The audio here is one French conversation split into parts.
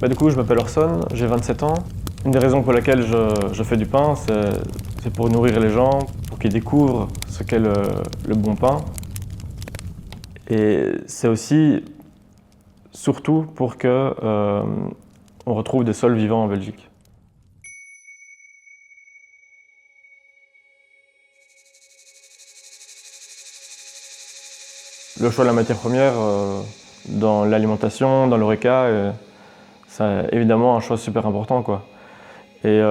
Du coup, je m'appelle Orson, j'ai 27 ans. Une des raisons pour laquelle je fais du pain, c'est pour nourrir les gens, pour qu'ils découvrent ce qu'est le bon pain. Et c'est aussi, surtout, pour que on retrouve des sols vivants en Belgique. Le choix de la matière première dans l'alimentation, dans l'horeca, c'est évidemment un choix super important, quoi. Et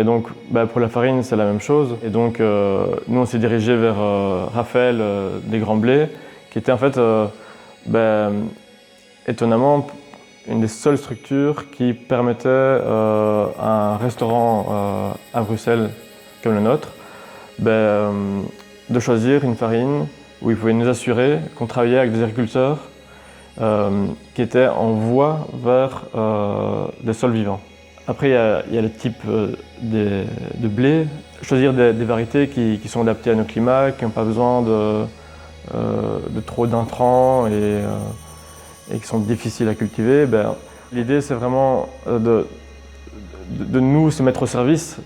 donc, pour la farine, c'est la même chose. Et donc, nous, on s'est dirigé vers Raphaël des Grands Blés, qui était en fait, étonnamment, une des seules structures qui permettait à un restaurant à Bruxelles comme le nôtre de choisir une farine où il pouvait nous assurer qu'on travaillait avec des agriculteurs qui étaient en voie vers des sols vivants. Après, il y a le type de blé. Choisir des variétés qui sont adaptées à nos climats, qui n'ont pas besoin de trop d'intrants et qui sont difficiles à cultiver. L'idée, c'est vraiment de nous se mettre au service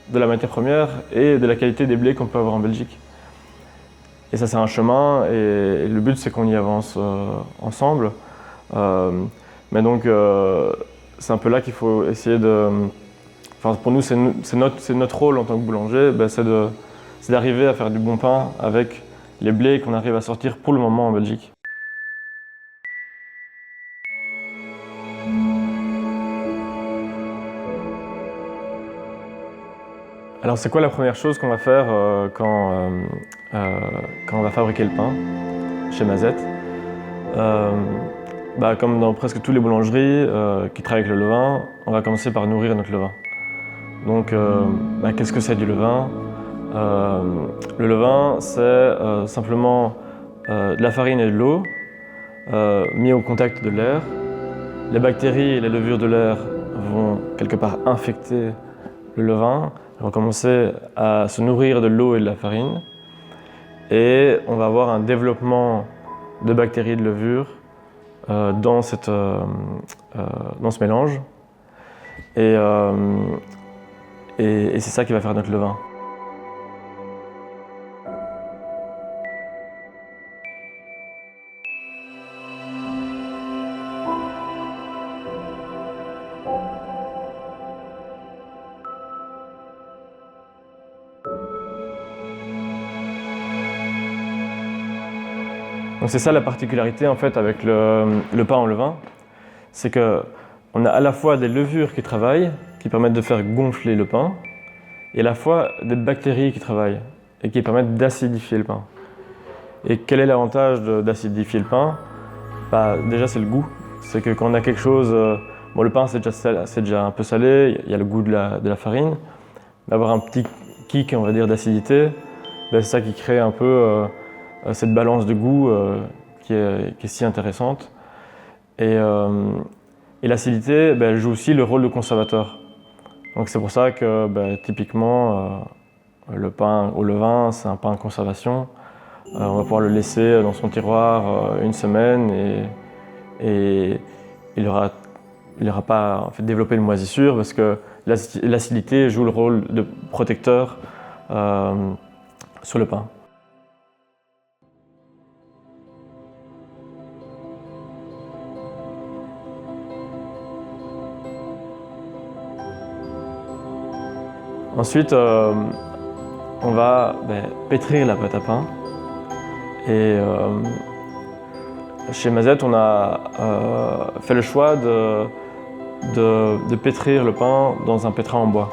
de la matière première et de la qualité des blés qu'on peut avoir en Belgique. Et ça, c'est un chemin, et le but, c'est qu'on y avance ensemble. Mais donc, c'est un peu là qu'il faut essayer de... Enfin, pour nous, c'est notre rôle en tant que boulanger, c'est d'arriver à faire du bon pain avec les blés qu'on arrive à sortir pour le moment en Belgique. Alors, c'est quoi la première chose qu'on va faire quand on va fabriquer le pain chez Mazette? Comme dans presque toutes les boulangeries qui travaillent avec le levain, on va commencer par nourrir notre levain. Donc, qu'est-ce que c'est du levain? Le levain, c'est simplement de la farine et de l'eau mis au contact de l'air. Les bactéries et les levures de l'air vont quelque part infecter le levain. On va commencer à se nourrir de l'eau et de la farine. Et on va avoir un développement de bactéries et de levures dans ce mélange. Et c'est ça qui va faire notre levain. Donc c'est ça la particularité en fait avec le pain en levain, c'est qu'on a à la fois des levures qui travaillent, qui permettent de faire gonfler le pain, et à la fois des bactéries qui travaillent et qui permettent d'acidifier le pain. Et quel est l'avantage d'acidifier le pain? Déjà c'est le goût, c'est que quand on a quelque chose, le pain c'est déjà un peu salé, il y a le goût de la farine, d'avoir un petit kick on va dire d'acidité, c'est ça qui crée un peu cette balance de goût qui est si intéressante. Et l'acidité, elle joue aussi le rôle de conservateur. Donc c'est pour ça que typiquement le pain au levain, c'est un pain de conservation. On va pouvoir le laisser dans son tiroir une semaine et il n'aura pas en fait, développé une moisissure parce que l'acidité joue le rôle de protecteur sur le pain. Ensuite, on va pétrir la pâte à pain. Et chez Mazette, on a fait le choix de pétrir le pain dans un pétrin en bois.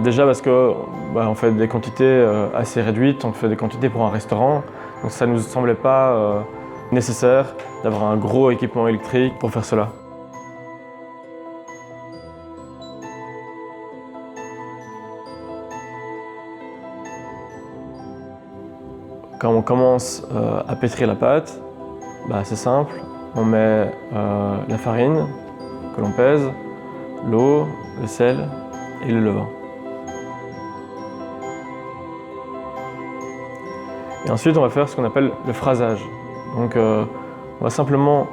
Déjà parce que on fait des quantités assez réduites, on fait des quantités pour un restaurant, donc ça ne nous semblait pas nécessaire d'avoir un gros équipement électrique pour faire cela. Quand on commence à pétrir la pâte, c'est simple, on met la farine que l'on pèse, l'eau, le sel et le levain. Et ensuite on va faire ce qu'on appelle le phrasage. Donc on va simplement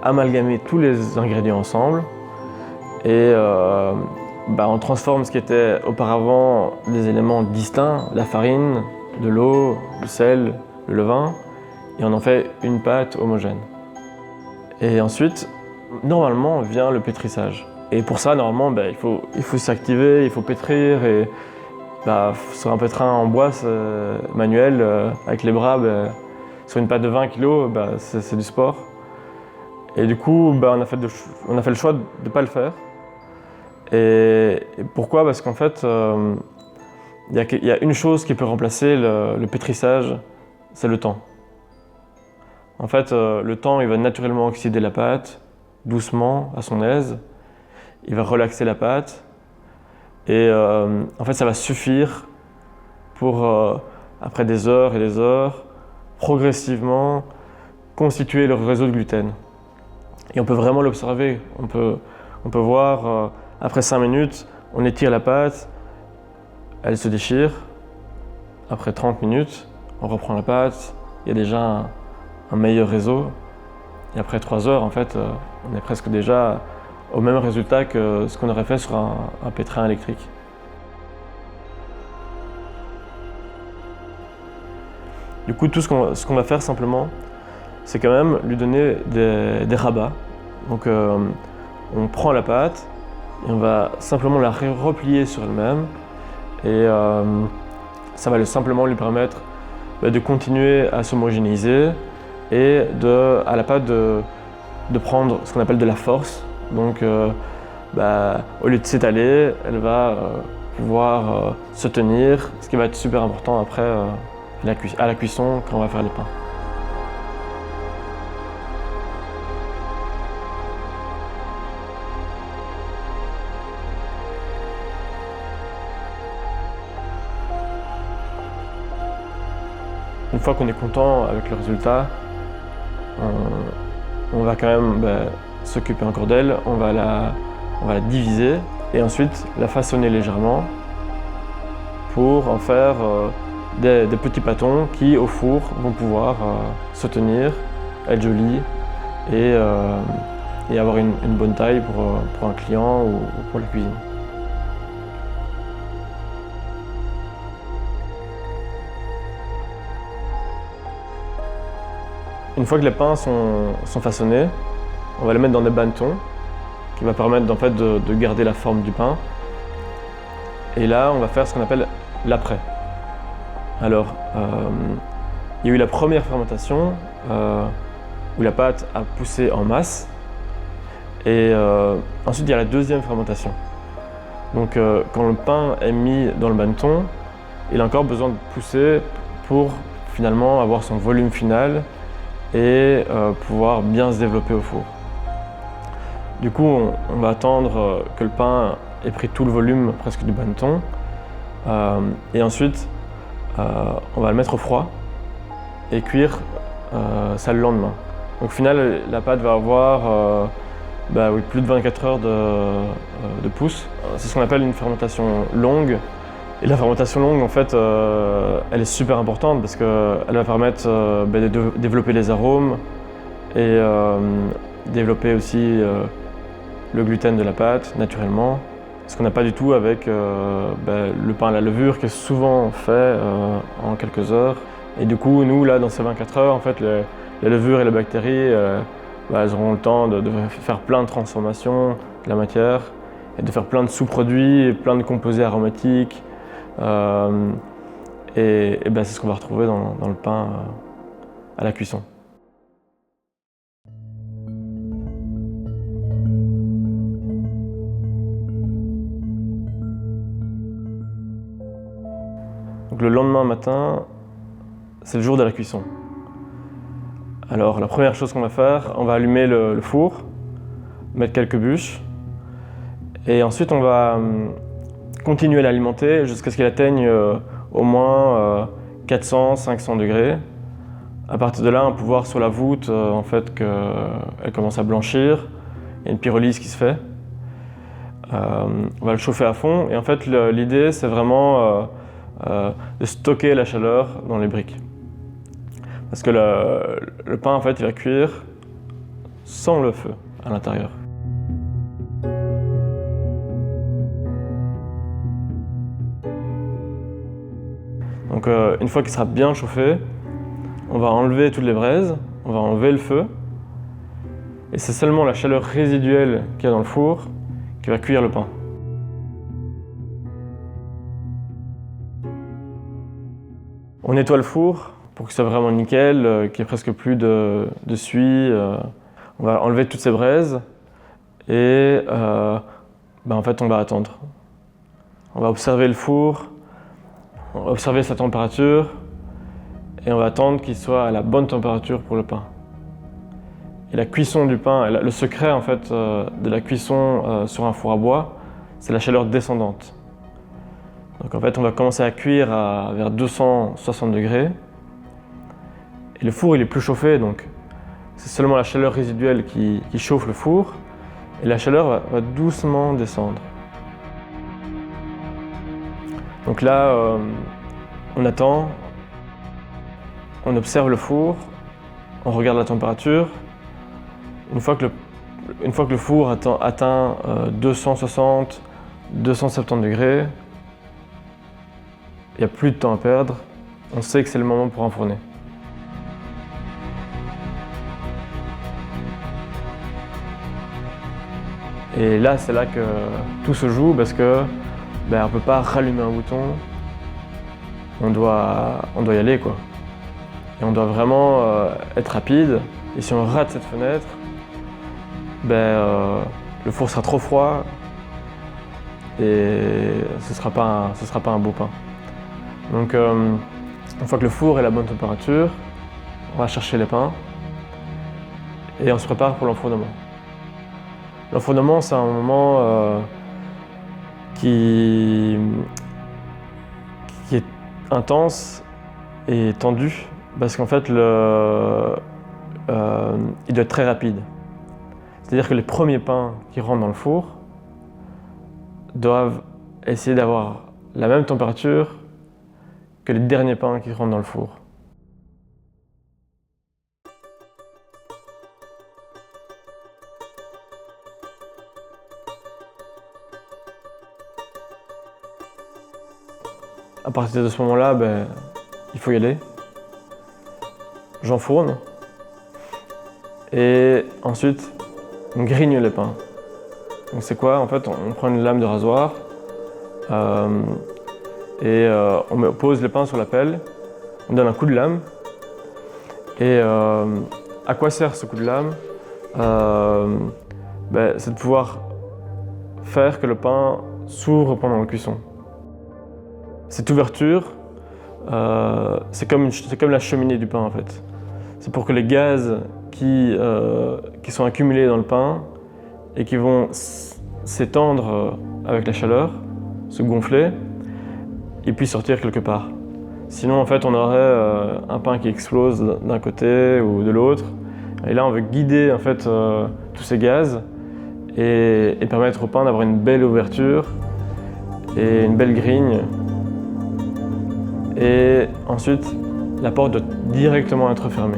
amalgamer tous les ingrédients ensemble et on transforme ce qui était auparavant des éléments distincts, la farine, de l'eau, le sel, le levain, et on en fait une pâte homogène. Et ensuite, normalement, vient le pétrissage. Et pour ça, normalement, il faut s'activer, il faut pétrir. Et sur un pétrin en bois manuel, avec les bras, sur une pâte de 20 kg, c'est du sport. Et du coup, on a fait le choix de ne pas le faire. Et pourquoi? Parce qu'en fait, il y a une chose qui peut remplacer le pétrissage, c'est le temps. En fait, le temps, il va naturellement oxyder la pâte, doucement, à son aise. Il va relaxer la pâte. Et en fait, ça va suffire pour, après des heures et des heures, progressivement constituer le réseau de gluten. Et on peut vraiment l'observer. On peut voir, après 5 minutes, on étire la pâte, elle se déchire. Après 30 minutes, on reprend la pâte, il y a déjà un meilleur réseau. Et après 3 heures, en fait, on est presque déjà au même résultat que ce qu'on aurait fait sur un pétrin électrique. Du coup, ce qu'on va faire simplement, c'est quand même lui donner des rabats. Donc on prend la pâte et on va simplement la replier sur elle-même et ça va simplement lui permettre de continuer à s'homogénéiser et à la pâte de prendre ce qu'on appelle de la force. Donc au lieu de s'étaler, elle va pouvoir se tenir, ce qui va être super important après à la cuisson quand on va faire les pains. Une fois qu'on est content avec le résultat, on va quand même s'occuper encore d'elle, on va la diviser et ensuite la façonner légèrement pour en faire des petits pâtons qui au four vont pouvoir se tenir, être jolis et avoir une bonne taille pour un client ou pour la cuisine. Une fois que les pains sont façonnés, on va les mettre dans des bannetons qui va permettre en fait, de garder la forme du pain. Et là, on va faire ce qu'on appelle l'après. Alors, il y a eu la première fermentation où la pâte a poussé en masse. Et ensuite, il y a la deuxième fermentation. Donc, quand le pain est mis dans le banneton, il a encore besoin de pousser pour finalement avoir son volume final et pouvoir bien se développer au four. Du coup, on va attendre que le pain ait pris tout le volume presque du banneton et ensuite on va le mettre au froid et cuire ça le lendemain. Donc au final, la pâte va avoir plus de 24 heures de pousse. C'est ce qu'on appelle une fermentation longue. Et la fermentation longue, en fait, elle est super importante parce qu'elle va permettre de développer les arômes et développer aussi le gluten de la pâte naturellement. Ce qu'on n'a pas du tout avec le pain à la levure qui est souvent fait en quelques heures. Et du coup, nous, là, dans ces 24 heures, en fait, les levures et les bactéries, elles auront le temps de faire plein de transformations de la matière et de faire plein de sous-produits et plein de composés aromatiques. C'est ce qu'on va retrouver dans le pain à la cuisson. Donc le lendemain matin, c'est le jour de la cuisson. Alors la première chose qu'on va faire, on va allumer le four, mettre quelques bûches et ensuite on va continuer à l'alimenter jusqu'à ce qu'elle atteigne au moins 400-500 degrés. À partir de là, on peut voir sur la voûte en fait, qu'elle commence à blanchir. Il y a une pyrolyse qui se fait. On va le chauffer à fond et en fait l'idée c'est vraiment de stocker la chaleur dans les briques. Parce que le pain en fait, il va cuire sans le feu à l'intérieur. Donc une fois qu'il sera bien chauffé, on va enlever toutes les braises, on va enlever le feu, et c'est seulement la chaleur résiduelle qu'il y a dans le four qui va cuire le pain. On nettoie le four pour que ce soit vraiment nickel, qu'il n'y ait presque plus de suie. On va enlever toutes ces braises et en fait on va attendre. On va observer le four, on va observer sa température et on va attendre qu'il soit à la bonne température pour le pain. Et la cuisson du pain, le secret en fait de la cuisson sur un four à bois, c'est la chaleur descendante. Donc en fait on va commencer à cuire vers 260 degrés. Et le four il est plus chauffé, donc c'est seulement la chaleur résiduelle qui chauffe le four. Et la chaleur va doucement descendre. Donc là, on attend, on observe le four, on regarde la température. Une fois que le four atteint 260, 270 degrés, il n'y a plus de temps à perdre. On sait que c'est le moment pour enfourner. Et là, c'est là que tout se joue parce que on ne peut pas rallumer un bouton. On doit y aller, quoi. Et on doit vraiment être rapide. Et si on rate cette fenêtre, le four sera trop froid et ce sera pas un beau pain. Donc une fois que le four est à la bonne température, on va chercher les pains et on se prépare pour l'enfournement. L'enfournement, c'est un moment qui est intense et tendu parce qu'en fait il doit être très rapide. C'est-à-dire que les premiers pains qui rentrent dans le four doivent essayer d'avoir la même température que les derniers pains qui rentrent dans le four. À partir de ce moment-là, il faut y aller. J'enfourne. Et ensuite, on grigne les pains. Donc c'est quoi? En fait, on prend une lame de rasoir et on pose les pains sur la pelle. On donne un coup de lame. Et à quoi sert ce coup de lame? C'est de pouvoir faire que le pain s'ouvre pendant la cuisson. Cette ouverture, c'est comme la cheminée du pain en fait. C'est pour que les gaz qui sont accumulés dans le pain et qui vont s'étendre avec la chaleur, se gonfler, et puis sortir quelque part. Sinon en fait on aurait un pain qui explose d'un côté ou de l'autre. Et là on veut guider en fait tous ces gaz et permettre au pain d'avoir une belle ouverture et une belle grigne. Et ensuite, la porte doit directement être fermée.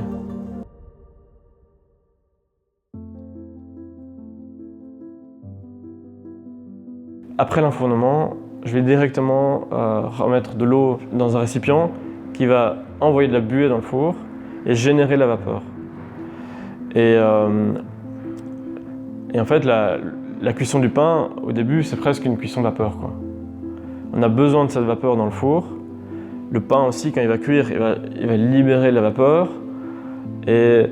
Après l'enfournement, je vais directement remettre de l'eau dans un récipient qui va envoyer de la buée dans le four et générer la vapeur. Et en fait, la cuisson du pain, au début, c'est presque une cuisson vapeur, quoi. On a besoin de cette vapeur dans le four. Le pain aussi, quand il va cuire, il va libérer la vapeur. Et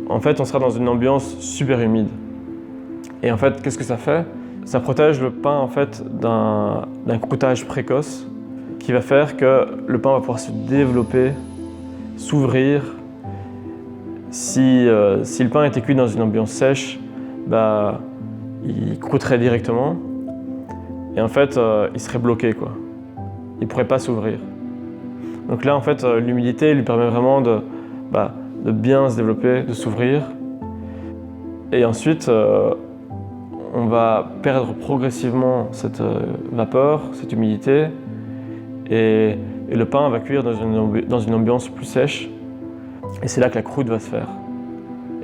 en fait, on sera dans une ambiance super humide. Et en fait, qu'est-ce que ça fait? Ça protège le pain en fait, d'un croûtage précoce qui va faire que le pain va pouvoir se développer, s'ouvrir. Si le pain était cuit dans une ambiance sèche, il croûterait directement. Et en fait, il serait bloqué, quoi. Il ne pourrait pas s'ouvrir. Donc là, en fait, l'humidité lui permet vraiment de bien se développer, de s'ouvrir. Et ensuite, on va perdre progressivement cette vapeur, cette humidité. Et le pain va cuire dans une ambiance plus sèche. Et c'est là que la croûte va se faire.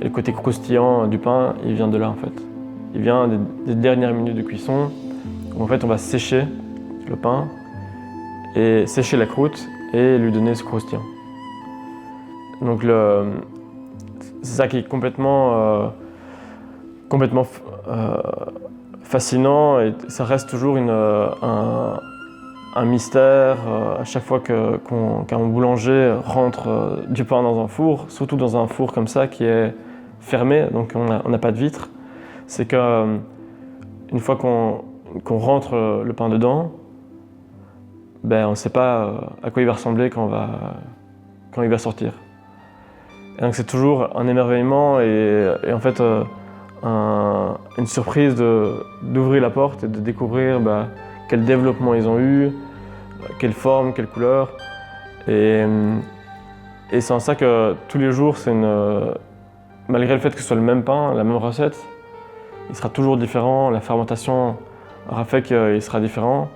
Et le côté croustillant du pain, il vient de là en fait. Il vient des dernières minutes de cuisson où en fait on va sécher le pain et sécher la croûte et lui donner ce croustillant. Donc c'est ça qui est complètement fascinant et ça reste toujours un mystère à chaque fois qu'un boulanger rentre du pain dans un four, surtout dans un four comme ça qui est fermé, donc on n'a pas de vitre. C'est qu'une fois qu'on rentre le pain dedans, ben, on ne sait pas à quoi il va ressembler quand il va sortir. Et donc c'est toujours un émerveillement et en fait une surprise d'ouvrir la porte et de découvrir quel développement ils ont eu, quelle forme, quelle couleur. Et c'est en ça que tous les jours, malgré le fait que ce soit le même pain, la même recette, il sera toujours différent, la fermentation aura fait qu'il sera différent.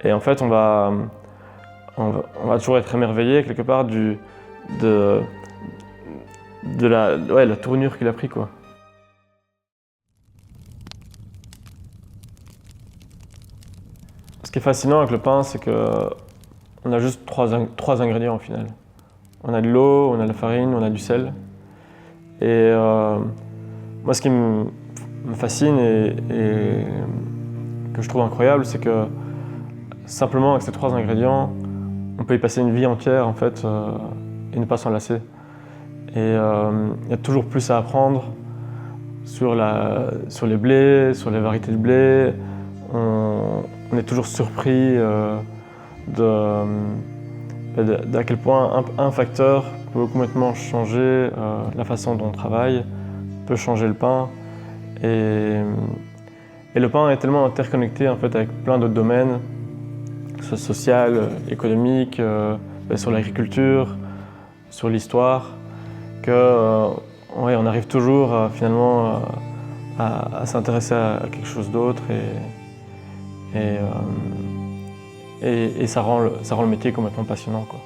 Et en fait, on va toujours être émerveillé quelque part de la tournure qu'il a pris, quoi. Ce qui est fascinant avec le pain, c'est qu'on a juste trois ingrédients au final. On a de l'eau, on a de la farine, on a du sel. Et moi, ce qui me fascine et que je trouve incroyable, c'est que simplement avec ces trois ingrédients, on peut y passer une vie entière en fait et ne pas s'en lasser. Et il y a toujours plus à apprendre sur les blés, sur les variétés de blé. On est toujours surpris d'à quel point un facteur peut complètement changer la façon dont on travaille, peut changer le pain. Et le pain est tellement interconnecté en fait, avec plein d'autres domaines, que ce soit social, économique, sur l'agriculture, sur l'histoire, qu'on arrive toujours finalement à s'intéresser à quelque chose d'autre et ça rend le métier complètement passionnant, quoi.